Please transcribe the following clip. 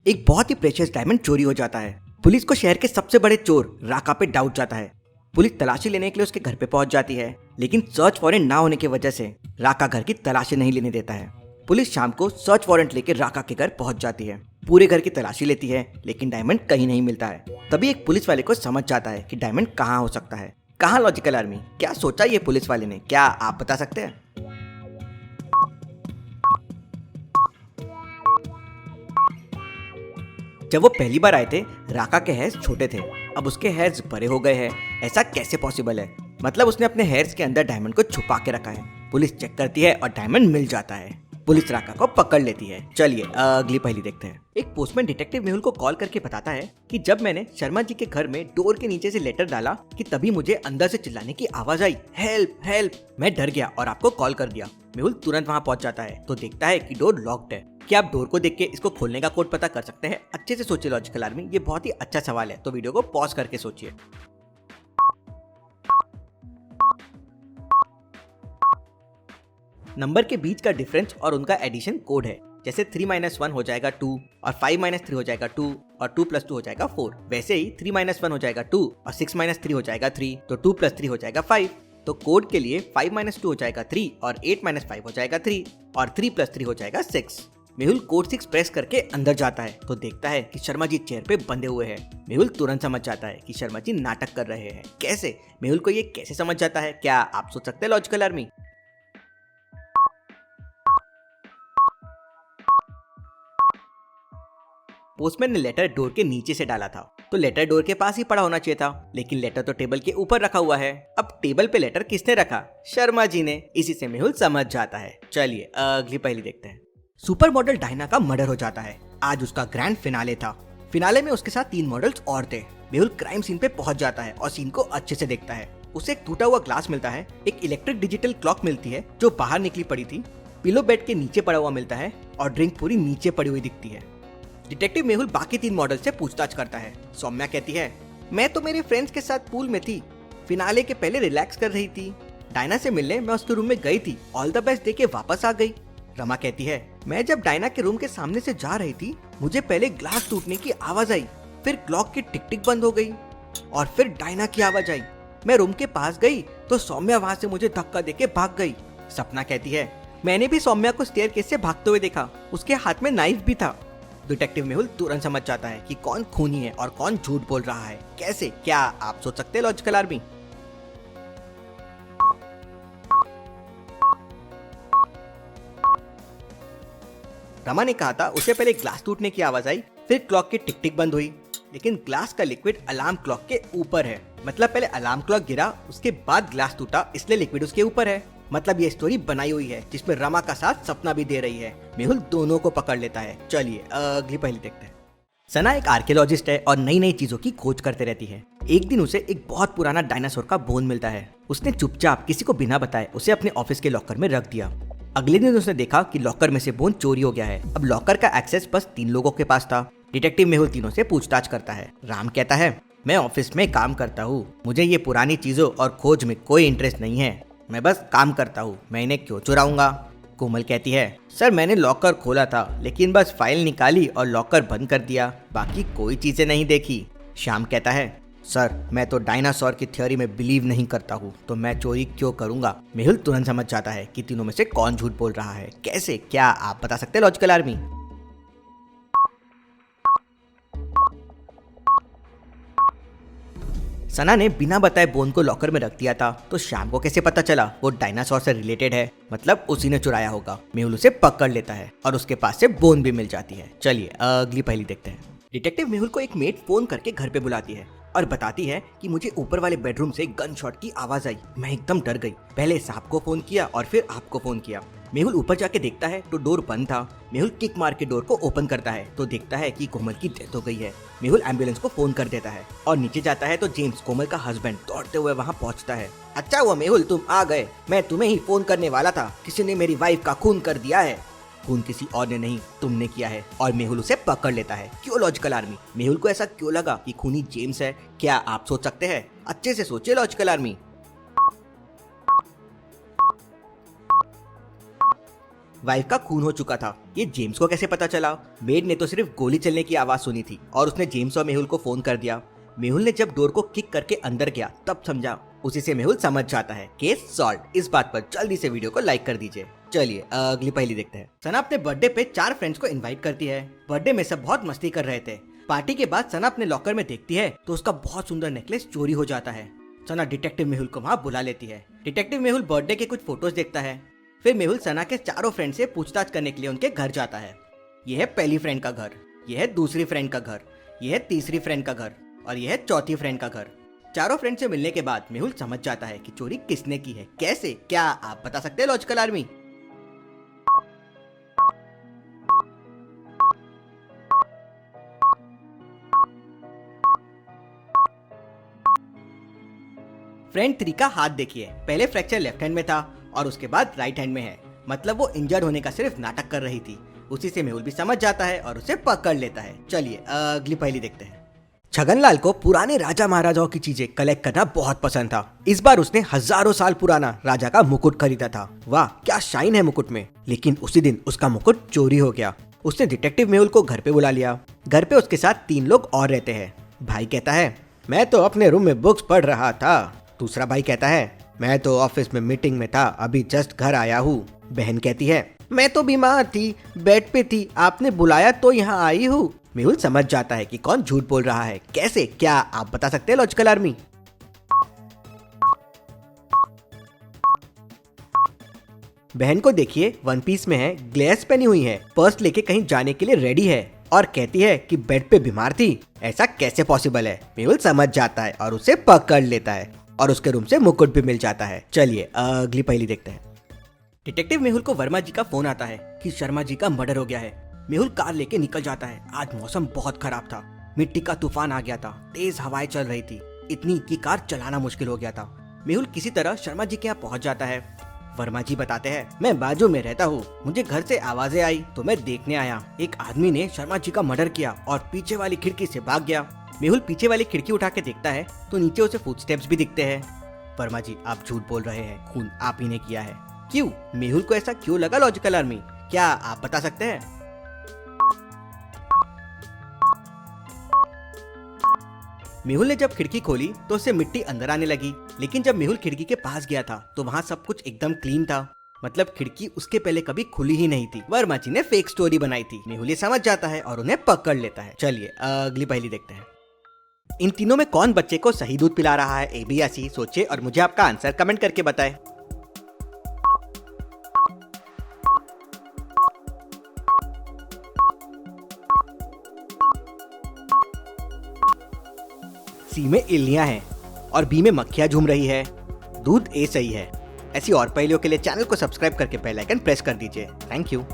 एक बहुत ही precious diamond चोरी हो जाता है। पुलिस को शहर के सबसे बड़े चोर राका पे डाउट जाता है। पुलिस तलाशी लेने के लिए उसके घर पे पहुंच जाती है, लेकिन सर्च वारंट ना होने की वजह से राका घर की तलाशी नहीं लेने देता है। पुलिस शाम को सर्च वारंट लेकर राका के घर पहुंच जाती है। पूरे घर की तलाशी लेती है, लेकिन डायमंड कहीं नहीं मिलता है। तभी एक पुलिस वाले को समझ जाता है कि डायमंड कहाँ हो सकता है। कहाँ लॉजिकल आर्मी, क्या सोचा ये पुलिस वाले ने, क्या आप बता सकते हैं? जब वो पहली बार आए थे, राका के हेयर्स छोटे थे। अब उसके हेयर्स बड़े हो गए हैं। ऐसा कैसे पॉसिबल है? मतलब उसने अपने हेयर्स के अंदर डायमंड को छुपा के रखा है। पुलिस चेक करती है और डायमंड मिल जाता है। पुलिस राका को पकड़ लेती है। चलिए अगली पहेली देखते हैं। एक पोस्टमैन डिटेक्टिव मेहुल को कॉल करके बताता है कि जब मैंने शर्मा जी के घर में डोर के नीचे से लेटर डाला कि तभी मुझे अंदर से चिल्लाने की आवाज आई, हेल्प हेल्प। मैं डर गया और आपको कॉल कर दिया। मेहुल तुरंत वहाँ पहुँच जाता है तो देखता है कि डोर लॉक्ड है। क्या आप डोर को देख के इसको खोलने का कोड पता कर सकते हैं? अच्छे से सोचिए लॉजिकल आर्मी, ये बहुत ही अच्छा सवाल है, तो वीडियो को पॉज करके सोचिए। नंबर के बीच का डिफरेंस और उनका एडिशन कोड है। जैसे 3 - 1 हो जाएगा 2 और 5 - 3 हो जाएगा 2 और 2 + 2 हो जाएगा 4। वैसे ही 3 - 1 हो जाएगा 2 और 6 - 3 हो जाएगा 3, तो 2 + 3 हो जाएगा 5। तो कोड के लिए 5 - 2 हो जाएगा 3 और 8 - 5 हो जाएगा 3 और 3 + 3 हो जाएगा 6। मेहुल कोड 6 प्रेस करके अंदर जाता है तो देखता है कि शर्मा जी चेयर पे बंधे हुए हैं। मेहुल तुरंत समझ जाता है कि शर्मा जी नाटक कर रहे हैं। कैसे? मेहुल को ये कैसे समझ जाता है? क्या आप सोच सकते हैं लॉजिकल आर्मी? पोस्टमैन ने लेटर डोर के नीचे से डाला था, तो लेटर डोर के पास ही पड़ा होना चाहिए था, लेकिन लेटर तो टेबल के ऊपर रखा हुआ है। अब टेबल पे लेटर किसने रखा? शर्मा जी ने। इसी से मेहुल समझ जाता है। चलिए अगली पहेली देखते हैं। सुपर मॉडल डायना का मर्डर हो जाता है। आज उसका ग्रैंड फिनाले था। फिनाले में उसके साथ 3 मॉडल्स और थे। मेहुल क्राइम सीन पे पहुंच जाता है और सीन को अच्छे से देखता है। उसे एक टूटा हुआ ग्लास मिलता है, एक इलेक्ट्रिक डिजिटल क्लॉक मिलती है जो बाहर निकली पड़ी थी, पिलो बेड के नीचे पड़ा हुआ मिलता है और ड्रिंक पूरी नीचे पड़ी हुई दिखती है। डिटेक्टिव मेहुल बाकी 3 मॉडल से पूछताछ करता है। सौम्या कहती है, मैं तो मेरे फ्रेंड्स के साथ पूल में थी, फिनाले के पहले रिलैक्स कर रही थी। डायना से मिलने मैं उसके रूम में गई थी, ऑल द बेस्ट देके वापस आ गई। रमा कहती है, मैं जब डायना के रूम के सामने से जा रही थी, मुझे पहले ग्लास टूटने की आवाज आई, फिर क्लॉक की टिक टिक बंद हो गई और फिर डायना की आवाज आई। मैं रूम के पास गई तो सौम्या वहाँ से मुझे धक्का देके भाग गई। सपना कहती है, मैंने भी सौम्या को स्टेयरकेस से भागते हुए देखा, उसके हाथ में नाइफ भी था। डिटेक्टिव मेहुल तुरंत समझ जाता है कि कौन खूनी है और कौन झूठ बोल रहा है। कैसे? क्या आप सोच सकते हैं लॉजिकल आर्मी? रमा ने कहा था उसे पहले ग्लास टूटने की आवाज आई, फिर क्लॉक की टिक टिक बंद हुई, लेकिन ग्लास का लिक्विड अलार्म क्लॉक के ऊपर है। मतलब पहले अलार्म क्लॉक गिरा, उसके बाद ग्लास टूटा, इसलिए लिक्विड उसके ऊपर है। मतलब ये स्टोरी बनाई हुई है जिसमें रमा का साथ सपना भी दे रही है। मेहुल दोनों को पकड़ लेता है। चलिए अगली पहेली देखते हैं। सना एक आर्कियोलॉजिस्ट है और नई नई चीजों की खोज करते रहती है। एक दिन उसे एक बहुत पुराना डायनासोर का बोन मिलता है। उसने चुपचाप किसी को बिना बताए उसे अपने ऑफिस के लॉकर में रख दिया। अगले दिन उसने देखा कि लॉकर में से बोन चोरी हो गया है। अब लॉकर का एक्सेस बस 3 लोगों के पास था। डिटेक्टिव मेहुल तीनों से पूछताछ करता है। राम कहता है, मैं ऑफिस में काम करता हूँ, मुझे ये पुरानी चीजों और खोज में कोई इंटरेस्ट नहीं है, मैं बस काम करता हूँ, मैं इन्हें क्यों चुराऊंगा। कोमल कहती है, सर मैंने लॉकर खोला था, लेकिन बस फाइल निकाली और लॉकर बंद कर दिया, बाकी कोई चीजें नहीं देखी। श्याम कहता है, सर मैं तो डायनासोर की थ्योरी में बिलीव नहीं करता हूँ, तो मैं चोरी क्यों करूंगा। मेहुल तुरंत समझ जाता है कि तीनों में से कौन झूठ बोल रहा है। कैसे? क्या आप बता सकते हैं लॉजिकल आर्मी? सना ने बिना बताए बोन को लॉकर में रख दिया था, तो श्याम को कैसे पता चला वो डायनासोर से रिलेटेड है? मतलब उसी ने चुराया होगा। मेहुल उसे पकड़ लेता है और उसके पास से बोन भी मिल जाती है। चलिए अगली पहेली देखते हैं। डिटेक्टिव मेहुल को एक मेड फोन करके घर पे बुलाती है और बताती है कि मुझे ऊपर वाले बेडरूम से गन शॉट की आवाज आई। मैं एकदम डर गई, पहले साहब को फोन किया और फिर आपको फोन किया। मेहुल ऊपर जाके देखता है तो डोर बंद था। मेहुल किक मार के डोर को ओपन करता है तो देखता है कि कोमल की डेथ हो गई है। मेहुल एम्बुलेंस को फोन कर देता है और नीचे जाता है तो जेम्स, कोमल का हस्बैंड, दौड़ते हुए वहाँ पहुँचता है। अच्छा हुआ मेहुल तुम आ गए, मैं तुम्हें ही फोन करने वाला था, किसी ने मेरी वाइफ का खून कर दिया है। खून किसी और ने नहीं, तुमने किया है। और मेहुल उसे पकड़ लेता है। क्यों लॉजिकल आर्मी? मेहुल को ऐसा क्यों लगा कि खूनी जेम्स है? क्या आप सोच सकते हैं? अच्छे से सोचिए लॉजिकल आर्मी। वाइफ का खून हो चुका था। ये जेम्स को कैसे पता चला? मेड ने तो सिर्फ गोली चलने की आवाज सुनी थी और उसने जेम्स और मेहुल को फोन कर दिया। मेहुल ने जब डोर को किक करके अंदर गया तब समझा। उसी से मेहुल समझ जाता है केस सॉल्व। इस बात पर जल्दी से वीडियो को लाइक कर दीजिए। चलिए अगली पहेली देखते हैं। सना अपने बर्थडे पे 4 फ्रेंड्स को इनवाइट करती है। बर्थडे में सब बहुत मस्ती कर रहे थे। पार्टी के बाद सना अपने लॉकर में देखती है तो उसका बहुत सुंदर नेकलेस चोरी हो जाता है। सना डिटेक्टिव मेहुल को वहाँ बुला लेती है। डिटेक्टिव मेहुल बर्थडे के कुछ फोटोज देखता है। फिर मेहुल सना के चारों फ्रेंड से पूछताछ करने के लिए उनके घर जाता है। यह है पहली फ्रेंड का घर, यह है दूसरी फ्रेंड का घर, यह है तीसरी फ्रेंड का घर और यह है चौथी फ्रेंड का घर। चारों फ्रेंड से मिलने के बाद मेहुल समझ जाता है कि चोरी किसने की है। कैसे, क्या आप बता सकते हैं लॉजिकल आर्मी? फ्रेंड 3 का हाथ देखिए। पहले फ्रैक्चर लेफ्ट हैंड में था और उसके बाद राइट हैंड में है। मतलब वो इंजर्ड होने का सिर्फ नाटक कर रही थी। उसी से मेहुल भी समझ जाता है और उसे पकड़ लेता है। चलिए अगली पहेली देखते हैं। छगनलाल को पुराने राजा महाराजाओं की चीजें कलेक्ट करना बहुत पसंद था। इस बार उसने हजारों साल पुराना राजा का मुकुट खरीदा था। वाह क्या शाइन है मुकुट में। लेकिन उसी दिन उसका मुकुट चोरी हो गया। उसने डिटेक्टिव मेहुल को घर पे बुला लिया। घर पे उसके साथ 3 लोग और रहते हैं। भाई कहता है मैं तो अपने रूम में बुक्स पढ़ रहा था। दूसरा भाई कहता है मैं तो ऑफिस में मीटिंग में था, अभी जस्ट घर आया हूँ। बहन कहती है मैं तो बीमार थी, बेड पे थी, आपने बुलाया तो यहाँ आई हूँ। मेहुल समझ जाता है कि कौन झूठ बोल रहा है। कैसे, क्या आप बता सकते हैं लॉजिकल आर्मी? बहन को देखिए वन पीस में है, ग्लेस पहनी हुई है, पर्स लेके कहीं जाने के लिए रेडी है और कहती है कि बेड पे बीमार थी। ऐसा कैसे पॉसिबल है? मेहुल समझ जाता है और उसे पकड़ लेता है और उसके रूम से मुकुट भी मिल जाता है। चलिए अगली पहेली देखते हैं। डिटेक्टिव मेहुल को वर्मा जी का फोन आता है कि शर्मा जी का मर्डर हो गया है। मेहुल कार लेके निकल जाता है। आज मौसम बहुत खराब था, मिट्टी का तूफान आ गया था, तेज हवाएं चल रही थी, इतनी कि कार चलाना मुश्किल हो गया था। मेहुल किसी तरह शर्मा जी के यहाँ पहुंच जाता है। वर्मा जी बताते हैं मैं बाजू में रहता हूँ, मुझे घर से आवाजें आई तो मैं देखने आया। एक आदमी ने शर्मा जी का मर्डर किया और पीछे वाली खिड़की से भाग गया। मेहुल पीछे वाली खिड़की उठा के देखता है तो नीचे उसे फुटस्टेप्स भी दिखते हैं। वर्मा जी आप झूठ बोल रहे हैं, खून आप ही ने किया है। क्यों? मेहुल को ऐसा क्यों लगा लॉजिकल आर्मी? क्या आप बता सकते हैं? मेहुल ने जब खिड़की खोली तो उससे मिट्टी अंदर आने लगी। लेकिन जब मेहुल खिड़की के पास गया था तो वहाँ सब कुछ एकदम क्लीन था। मतलब खिड़की उसके पहले कभी खुली ही नहीं थी। वर्मा जी ने फेक स्टोरी बनाई थी। मेहुल ये समझ जाता है और उन्हें पकड़ लेता है। चलिए अगली पहेली देखते हैं। इन तीनों में कौन बच्चे को सही दूध पिला रहा है? ए बी या सी? सोचे और मुझे आपका आंसर कमेंट करके बताएं। सी में इल्लियां हैं और बी में मक्खियां झूम रही है। दूध ए सही है। ऐसी और पहेलियों के लिए चैनल को सब्सक्राइब करके बेल आइकन प्रेस कर दीजिए। Thank you.